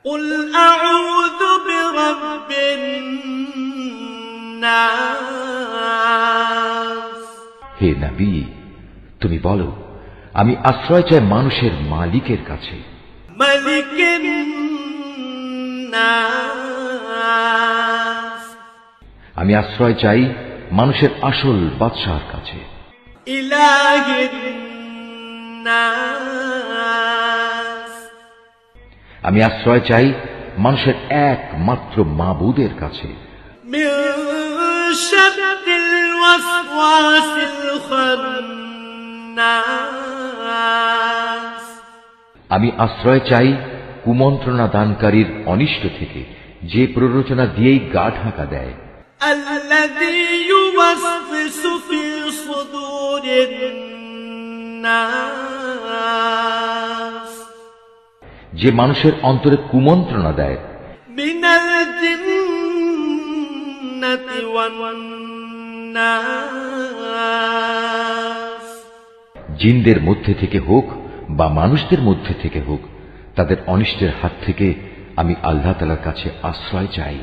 قل أعوذ برب الناس হে নবী, তুমি বলো, আমি আশ্রয় চাই মানুষের মালিকের কাছে। ملك الناس আমি আশ্রয় চাই মানুষের আসল বাদশাহর কাছে। إله الناس আমি আশ্রয় চাই মানুষের একমাত্র মাবুদের কাছে। من شر الوسواس الخناس আমি আশ্রয় চাই কুমন্ত্রণা দানকারীর অনিষ্ট থেকে, যে প্ররোচনা দিয়েই গা ঢাকা দেয়। الذي يوسوس في صدور الناس যে মানুষের অন্তরে কুমন্ত্রণা দেয়। من الجنة والناس জিনদের মধ্যে থেকে হোক বা মানুষদের মধ্যে থেকে হোক, তাদের অনিষ্টের হাত থেকে আমি আল্লাহ তাআলার কাছে আশ্রয় চাই।